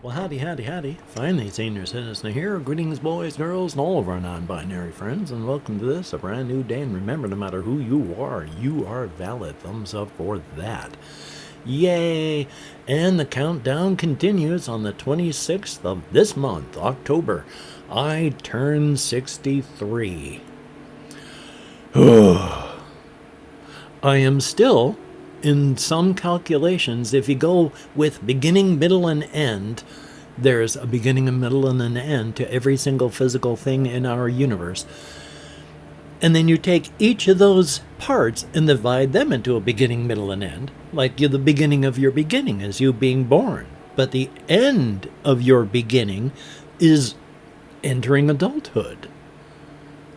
Well, howdy. Finally, senior citizen here. Greetings, boys, girls, and all of our non-binary friends, and welcome to this, a brand new day. And remember, no matter who you are valid. Thumbs up for that. Yay! And the countdown continues on the 26th of this month, October. I turn 63. I am still, in some calculations, if you go with beginning, middle, and end, there's a beginning, a middle, and an end to every single physical thing in our universe. And then you take each of those parts and divide them into a beginning, middle, and end. Like the beginning of your beginning is you being born. But the end of your beginning is entering adulthood.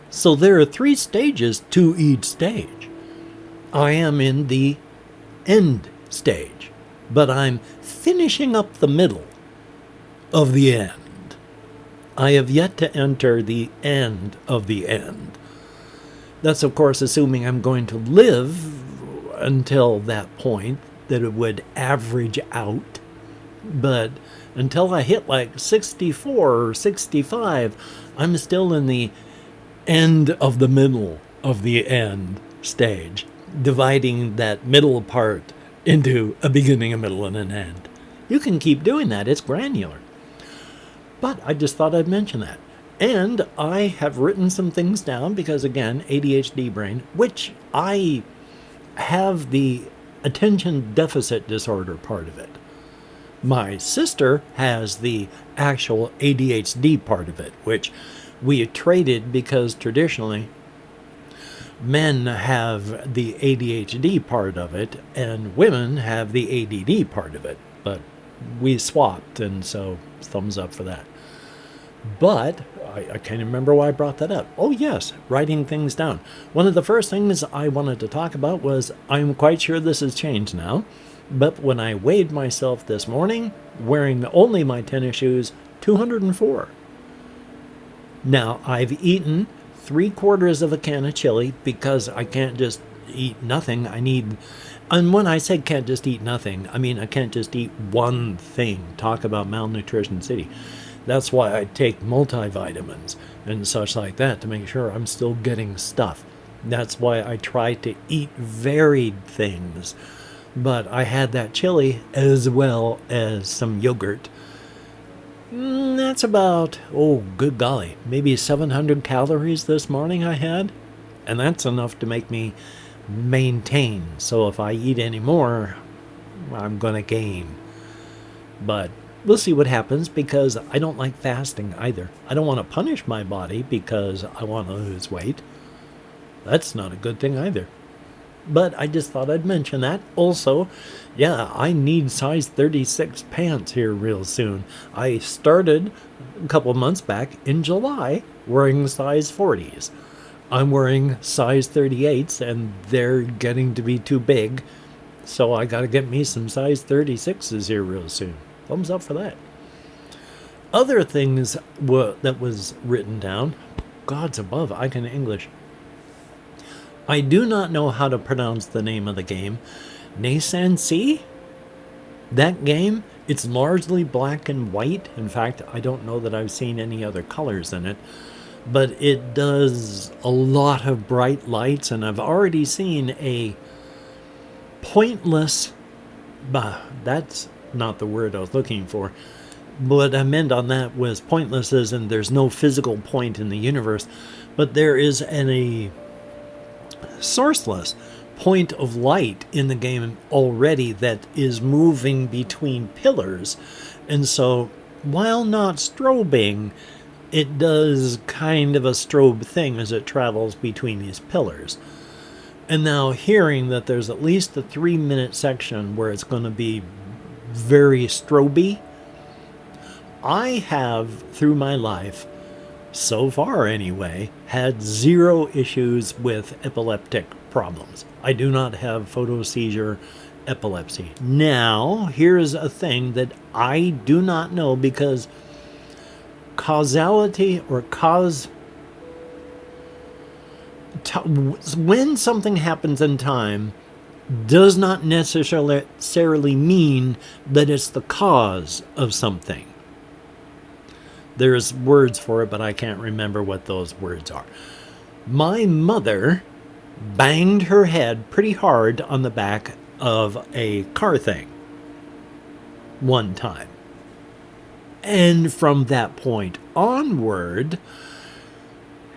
So there are 3 stages to each stage. I am in the end stage, but I'm finishing up the middle of the end. I have yet to enter the end of the end. That's, of course, assuming I'm going to live until that point, that it would average out. But until I hit like 64 or 65, I'm still in the end of the middle of the end stage, dividing that middle part into a beginning, a middle, and an end. You can keep doing that. It's granular. But I just thought I'd mention that. And I have written some things down because, again, ADHD brain, which I have the attention deficit disorder part of it. My sister has the actual ADHD part of it, which we traded because traditionally men have the ADHD part of it and women have the ADD part of it. But we swapped, and so thumbs up for that. But I can't remember why I brought that up. Oh yes, writing things down. One of the first things I wanted to talk about was, I'm quite sure this has changed now, but when I weighed myself this morning, wearing only my tennis shoes, 204. Now, I've eaten 3/4 of a can of chili because I can't just eat nothing. And when I say can't just eat nothing, I mean I can't just eat one thing. Talk about malnutrition city. That's why I take multivitamins and such like that to make sure I'm still getting stuff. That's why I try to eat varied things. But I had that chili as well as some yogurt. That's about, oh good golly, maybe 700 calories this morning I had. And that's enough to make me maintain. So if I eat any more, I'm going to gain. But we'll see what happens, because I don't like fasting either. I don't want to punish my body because I want to lose weight. That's not a good thing either. But I just thought I'd mention that. Also, yeah, I need size 36 pants here real soon. I started a couple months back in July wearing size 40s. I'm wearing size 38s and they're getting to be too big. So I got to get me some size 36s here real soon. Thumbs up for that. Other things that was written down. Gods above, I can English. I do not know how to pronounce the name of the game. Nasansi? That game, it's largely black and white. In fact, I don't know that I've seen any other colors in it. But it does a lot of bright lights, and I've already seen a pointless... that's not the word I was looking for. What I meant on that was pointless as in there's no physical point in the universe, but there is a sourceless point of light in the game already that is moving between pillars. And so, while not strobing, it does kind of a strobe thing as it travels between these pillars. And now hearing that there's at least a 3-minute section where it's going to be very stroby, I have, through my life, so far anyway, had 0 issues with epileptic problems. I do not have photoseizure epilepsy. Now, here's a thing that I do not know, because causality or when something happens in time does not necessarily mean that it's the cause of something. There's words for it, but I can't remember what those words are. My mother banged her head pretty hard on the back of a car thing one time. And from that point onward,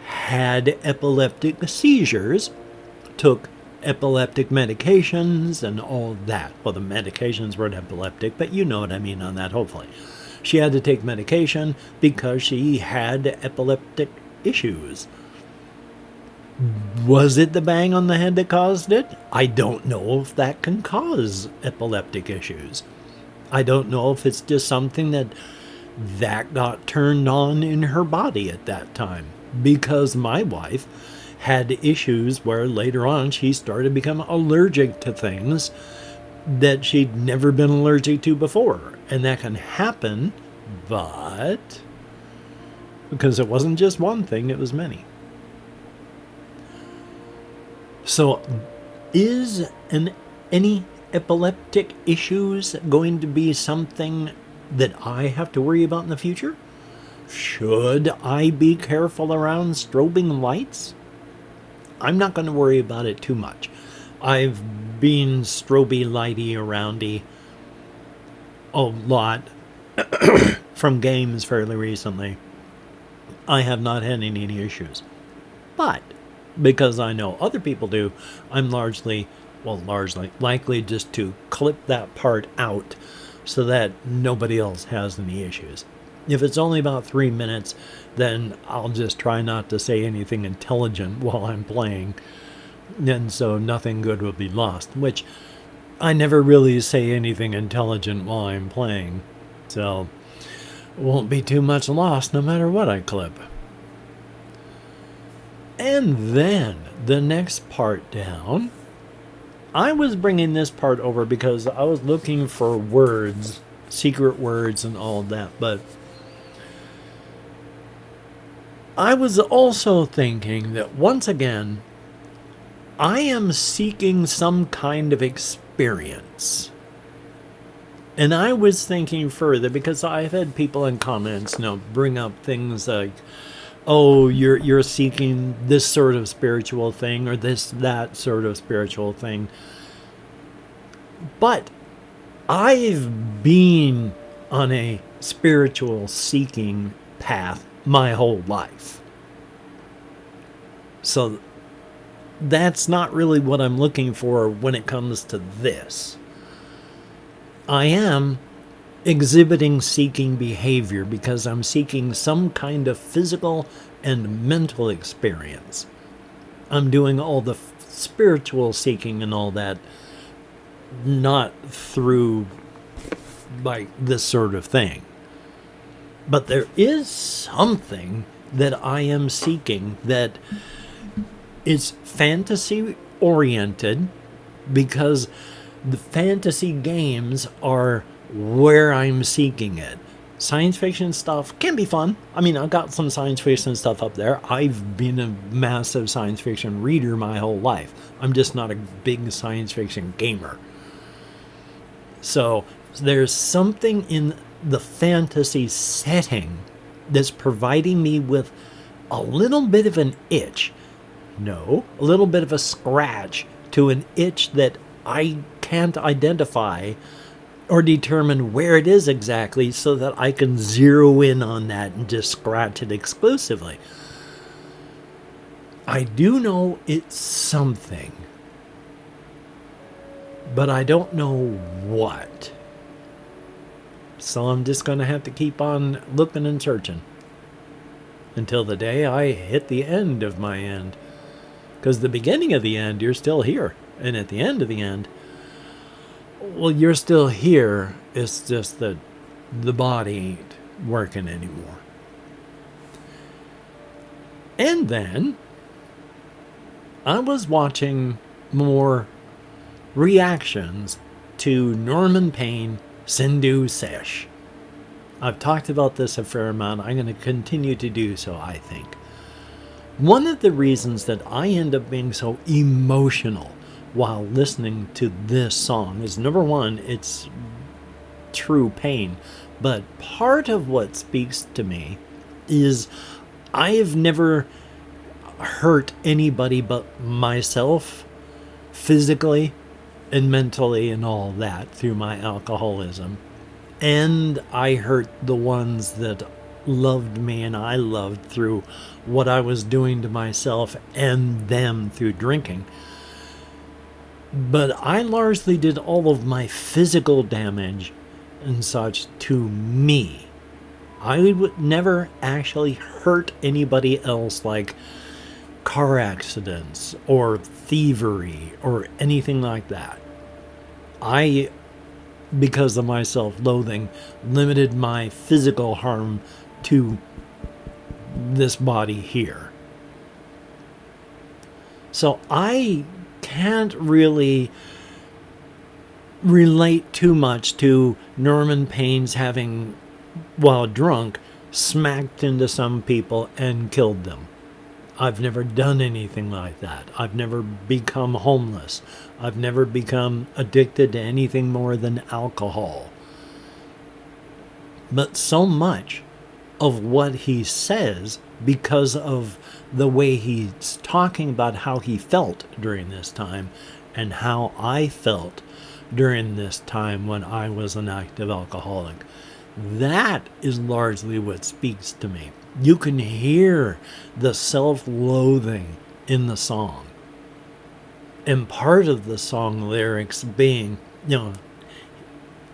had epileptic seizures, took epileptic medications and all that. Well, the medications weren't epileptic, but you know what I mean on that, hopefully. She had to take medication because she had epileptic issues. Was it the bang on the head that caused it? I don't know if that can cause epileptic issues. I don't know if it's just something that got turned on in her body at that time. Because my wife had issues where later on she started to become allergic to things that she'd never been allergic to before. And that can happen, but because it wasn't just one thing, it was many. So is any epileptic issues going to be something that I have to worry about in the future? Should I be careful around strobing lights? I'm not going to worry about it too much. I've been stroby lighty aroundy a lot from games fairly recently. I have not had any issues. But because I know other people do, I'm largely likely just to clip that part out so that nobody else has any issues. If it's only about 3 minutes, then I'll just try not to say anything intelligent while I'm playing, and so nothing good will be lost, which I never really say anything intelligent while I'm playing, so it won't be too much lost no matter what I clip. And then the next part down, I was bringing this part over because I was looking for words, secret words and all that, but I was also thinking that once again, I am seeking some kind of experience. And I was thinking further because I've had people in comments, bring up things like, oh, you're seeking this sort of spiritual thing or that sort of spiritual thing. But I've been on a spiritual seeking path my whole life. So that's not really what I'm looking for when it comes to this. I am exhibiting seeking behavior because I'm seeking some kind of physical and mental experience. I'm doing all the spiritual seeking and all that, not through like this sort of thing. But there is something that I am seeking that is fantasy oriented because the fantasy games are where I'm seeking it. Science fiction stuff can be fun. I mean, I've got some science fiction stuff up there. I've been a massive science fiction reader my whole life. I'm just not a big science fiction gamer. So there's something in the fantasy setting that's providing me with a little bit of an itch. No, a little bit of a scratch to an itch that I can't identify or determine where it is exactly so that I can zero in on that and just scratch it exclusively. I do know it's something, but I don't know what. So I'm just going to have to keep on looking and searching until the day I hit the end of my end. Because the beginning of the end, you're still here. And at the end of the end, well, you're still here. It's just that the body ain't working anymore. And then I was watching more reactions to Norman Payne Sindhu Sesh. I've talked about this a fair amount. I'm going to continue to do so, I think. One of the reasons that I end up being so emotional while listening to this song is, number one, it's true pain. But part of what speaks to me is I've never hurt anybody but myself physically and mentally and all that through my alcoholism. And I hurt the ones that loved me and I loved through what I was doing to myself and them through drinking. But I largely did all of my physical damage and such to me. I would never actually hurt anybody else, like car accidents or thievery or anything like that. I, because of my self-loathing, limited my physical harm to this body here. So I can't really relate too much to Norman Payne's having, while drunk, smacked into some people and killed them. I've never done anything like that. I've never become homeless. I've never become addicted to anything more than alcohol. But so much of what he says, because of the way he's talking about how he felt during this time and how I felt during this time when I was an active alcoholic, that is largely what speaks to me. You can hear the self-loathing in the song. And part of the song lyrics being, I'm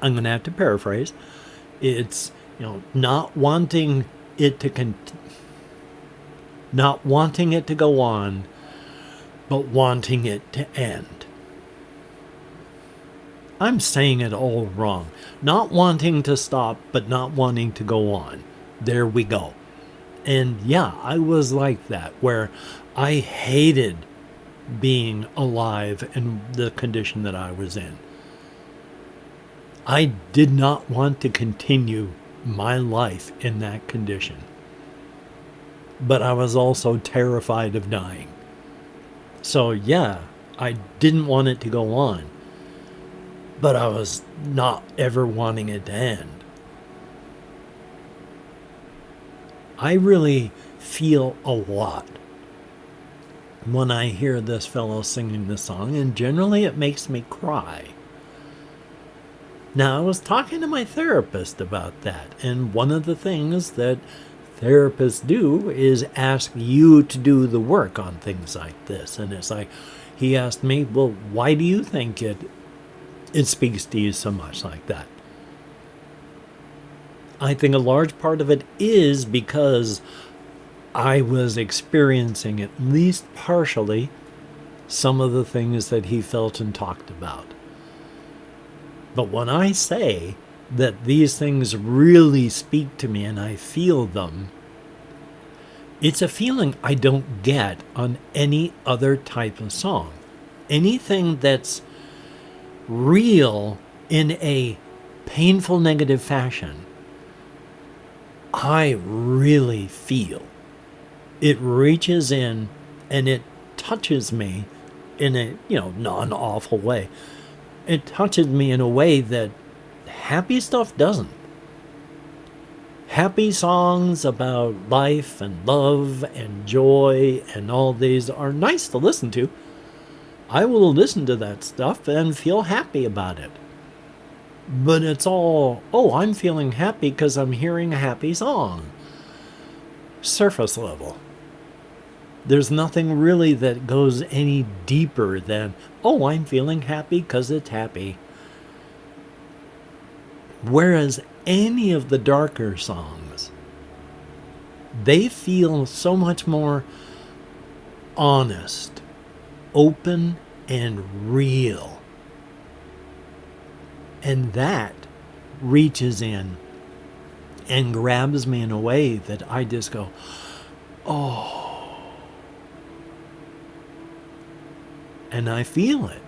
going to have to paraphrase, it's, not wanting it to go on, but wanting it to end. I'm saying it all wrong. Not wanting to stop, but not wanting to go on. There we go. And yeah, I was like that, where I hated being alive in the condition that I was in. I did not want to continue my life in that condition. But I was also terrified of dying. So yeah, I didn't want it to go on. But I was not ever wanting it to end. I really feel a lot when I hear this fellow singing the song, and generally it makes me cry. Now, I was talking to my therapist about that, and one of the things that therapists do is ask you to do the work on things like this. And it's like, he asked me, well, why do you think it speaks to you so much like that? I think a large part of it is because I was experiencing, at least partially, some of the things that he felt and talked about. But when I say that these things really speak to me and I feel them, it's a feeling I don't get on any other type of song. Anything that's real in a painful negative fashion, I really feel. It reaches in and it touches me in a, non-awful way. It touches me in a way that happy stuff doesn't. Happy songs about life and love and joy and all these are nice to listen to. I will listen to that stuff and feel happy about it. But it's all, I'm feeling happy because I'm hearing a happy song. Surface level. There's nothing really that goes any deeper than, I'm feeling happy because it's happy. Whereas any of the darker songs, they feel so much more honest, open, and real. And that reaches in and grabs me in a way that I just go, and I feel it.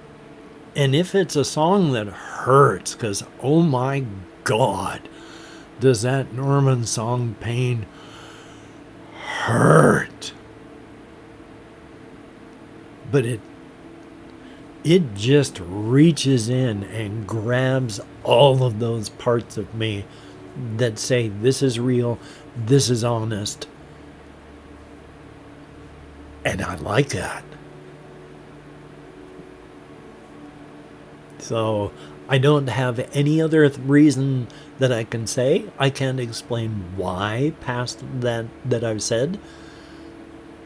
And if it's a song that hurts, because oh my God, does that Norman song Pain hurt? But it just reaches in and grabs all of those parts of me that say this is real, this is honest. And I like that. So I don't have any other reason that I can say. I can't explain why past that I've said.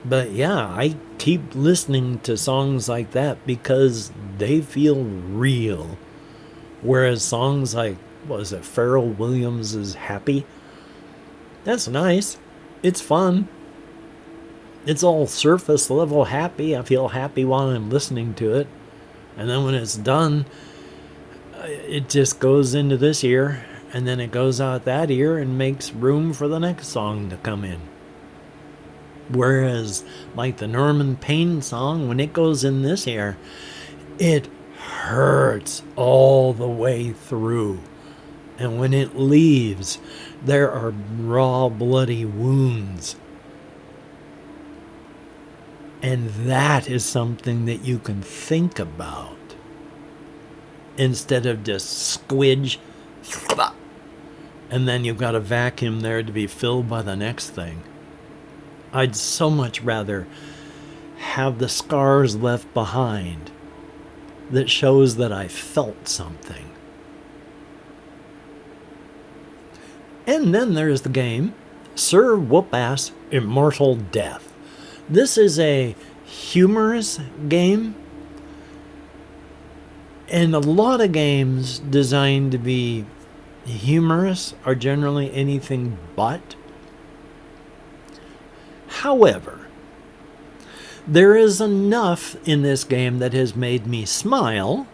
But yeah, I keep listening to songs like that because they feel real. Whereas songs like, what was it, Pharrell Williams' Happy? That's nice. It's fun. It's all surface level happy. I feel happy while I'm listening to it. And then when it's done, it just goes into this ear, and then it goes out that ear and makes room for the next song to come in. Whereas, like the Norman Payne song, when it goes in this ear, it hurts all the way through. And when it leaves, there are raw, bloody wounds. And that is something that you can think about instead of just squidge, and then you've got a vacuum there to be filled by the next thing. I'd so much rather have the scars left behind that shows that I felt something. And then there's the game, Sir Whoop-Ass Immortal Death. This is a humorous game, and a lot of games designed to be humorous are generally anything but. However, there is enough in this game that has made me smile.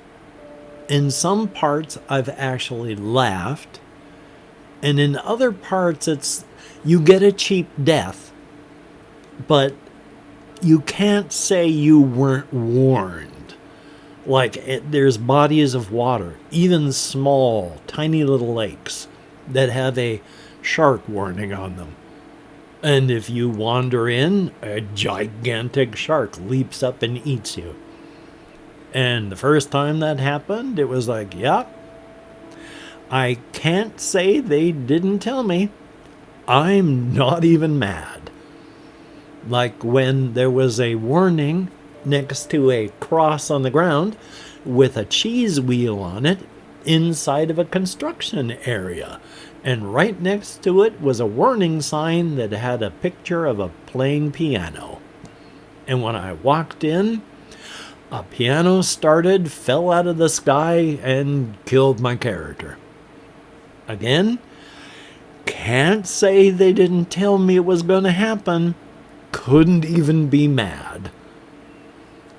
In some parts, I've actually laughed. And in other parts, it's you get a cheap death, but you can't say you weren't warned. Like, there's bodies of water, even small, tiny little lakes, that have a shark warning on them. And if you wander in, a gigantic shark leaps up and eats you. And the first time that happened, it was like, yeah, I can't say they didn't tell me. I'm not even mad. Like when there was a warning next to a cross on the ground with a cheese wheel on it inside of a construction area. And right next to it was a warning sign that had a picture of a playing piano. And when I walked in, a piano started, fell out of the sky, and killed my character. Again, can't say they didn't tell me it was going to happen. Couldn't even be mad.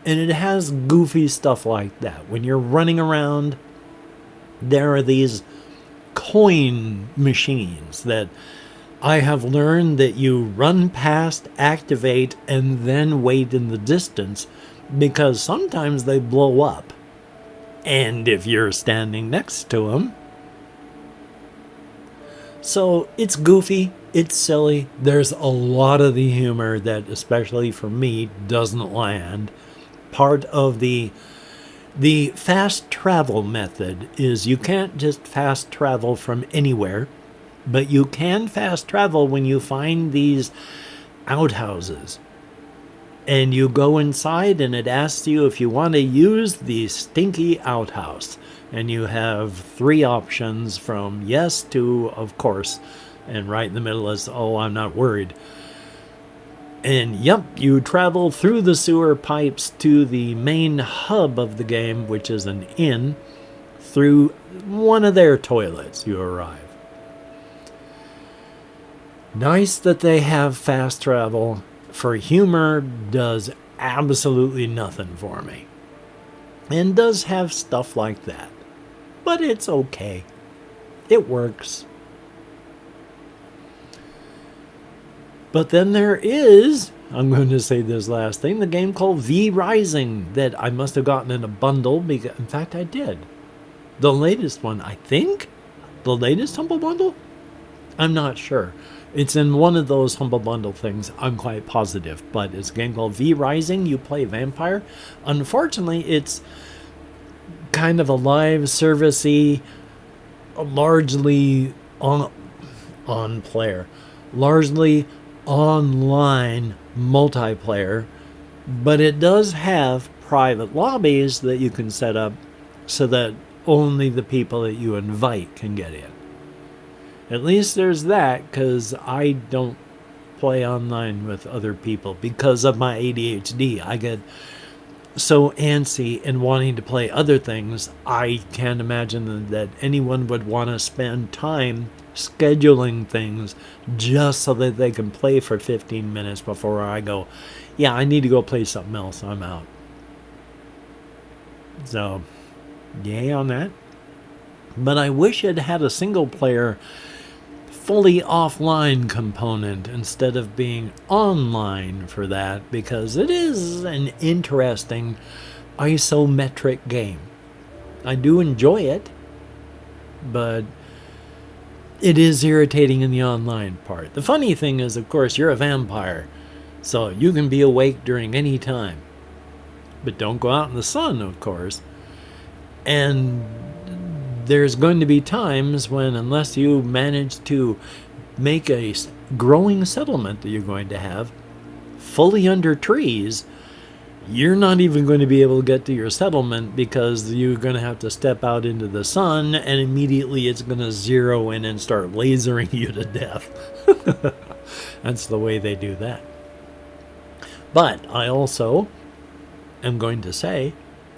And it has goofy stuff like that. When you're running around, there are these coin machines that I have learned that you run past, activate, and then wait in the distance because sometimes they blow up. And if you're standing next to them. So it's goofy, it's silly. There's a lot of the humor that, especially for me, doesn't land. Part of the fast travel method is you can't just fast travel from anywhere, but you can fast travel when you find these outhouses. And you go inside and it asks you if you want to use the stinky outhouse. And you have 3 options from yes to of course. And right in the middle is, oh, I'm not worried. And yep, you travel through the sewer pipes to the main hub of the game, which is an inn. Through one of their toilets, you arrive. Nice that they have fast travel. For humor, does absolutely nothing for me. And does have stuff like that. But it's okay. It works. But then there is, I'm going to say this last thing, the game called V Rising that I must have gotten in a bundle. Because, in fact, I did. The latest one, I think? The latest Humble Bundle? I'm not sure. It's in one of those Humble Bundle things, I'm quite positive. But it's a game called V Rising. You play a vampire. Unfortunately, it's kind of a live servicey, largely on player, largely online multiplayer, but it does have private lobbies that you can set up so that only the people that you invite can get in. At least there's that, because I don't play online with other people because of my ADHD. I get so antsy and wanting to play other things, I can't imagine that anyone would want to spend time scheduling things just so that they can play for 15 minutes before I go, yeah, I need to go play something else. I'm out. So, yay on that. But I wish it had a single player fully offline component instead of being online for that, because it is an interesting isometric game. I do enjoy it, but it is irritating in the online part. The funny thing is, of course, you're a vampire, so you can be awake during any time. But don't go out in the sun, of course. And there's going to be times when, unless you manage to make a growing settlement that you're going to have fully under trees, you're not even going to be able to get to your settlement, because you're going to have to step out into the sun and immediately it's going to zero in and start lasering you to death. That's the way they do that. But I also am going to say,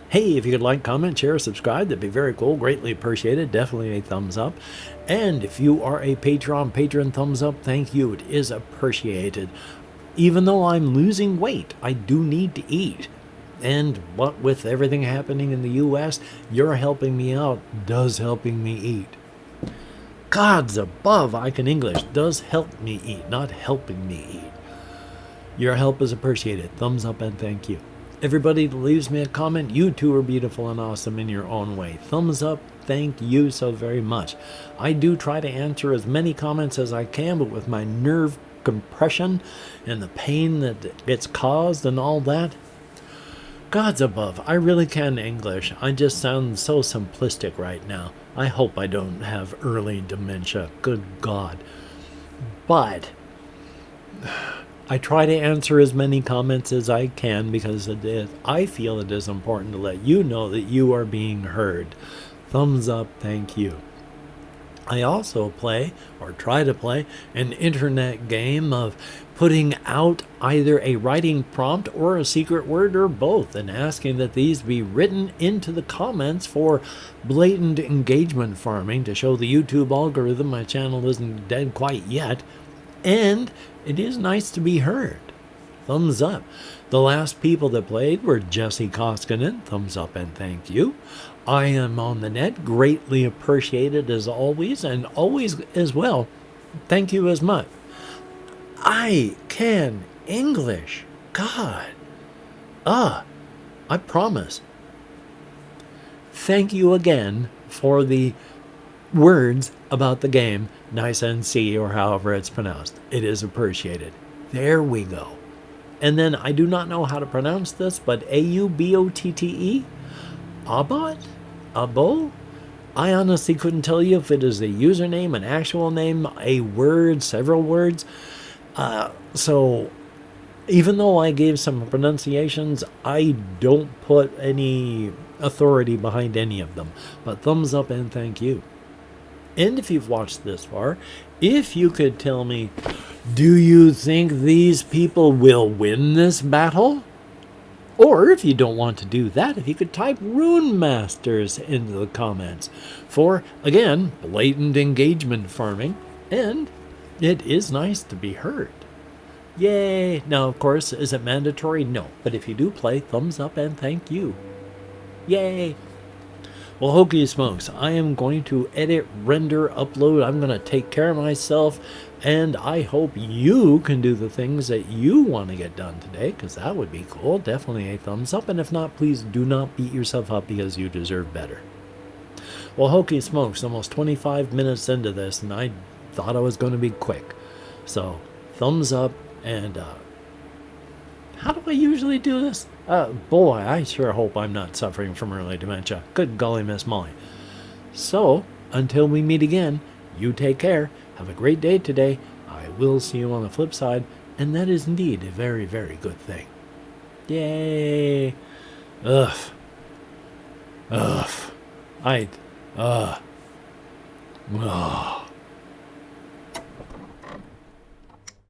hey, if you could like, comment, share, subscribe, that'd be very cool. Greatly appreciated. Definitely a thumbs up. And if you are a Patreon patron, thumbs up. Thank you. It is appreciated. Even though I'm losing weight, I do need to eat. And what with everything happening in the U.S., you're helping me out, does helping me eat. Gods above, I can English. Does help me eat, not helping me eat. Your help is appreciated. Thumbs up and thank you. Everybody that leaves me a comment, you too are beautiful and awesome in your own way. Thumbs up, thank you so very much. I do try to answer as many comments as I can, but with my nerve compression and the pain that gets caused and all that, gods above, I really can English. I just sound so simplistic right now. I hope I don't have early dementia. Good God. But I try to answer as many comments as I can, because I feel it is important to let you know that you are being heard. Thumbs up, thank you. I also play, or try to play, an internet game of putting out either a writing prompt or a secret word or both, and asking that these be written into the comments for blatant engagement farming to show the YouTube algorithm my channel isn't dead quite yet. And it is nice to be heard. Thumbs up. The last people that played were Jesse Koskinen. Thumbs up and thank you. I am on the net. Greatly appreciated as always, and always as well. Thank you as much. I can English. God. I promise. Thank you again for the words about the game, nice and C, or however it's pronounced. It is appreciated. There we go. And then I do not know how to pronounce this, but A-U-B-O-T-T-E? Abot? Abo? I honestly couldn't tell you if it is a username, an actual name, a word, several words. So even though I gave some pronunciations, I don't put any authority behind any of them. But thumbs up and thank you. And if you've watched this far, if you could tell me, do you think these people will win this battle? Or if you don't want to do that, if you could type Rune Masters into the comments for, again, blatant engagement farming, and it is nice to be heard. Yay! Now, of course, is it mandatory? No. But if you do play, thumbs up and thank you. Yay! Well, hokey smokes, I am going to edit, render, upload. I'm going to take care of myself, and I hope you can do the things that you want to get done today, because that would be cool. Definitely a thumbs up, and if not, please do not beat yourself up, because you deserve better. Well, hokey smokes, almost 25 minutes into this, and I thought I was going to be quick. So, thumbs up, and how do I usually do this? Boy, I sure hope I'm not suffering from early dementia. Good golly, Miss Molly. So, until we meet again, you take care, Have a great day today. I will see you on the flip side, and that is indeed a very, very good thing. Yay! Ugh. Ugh. Ugh. Ugh.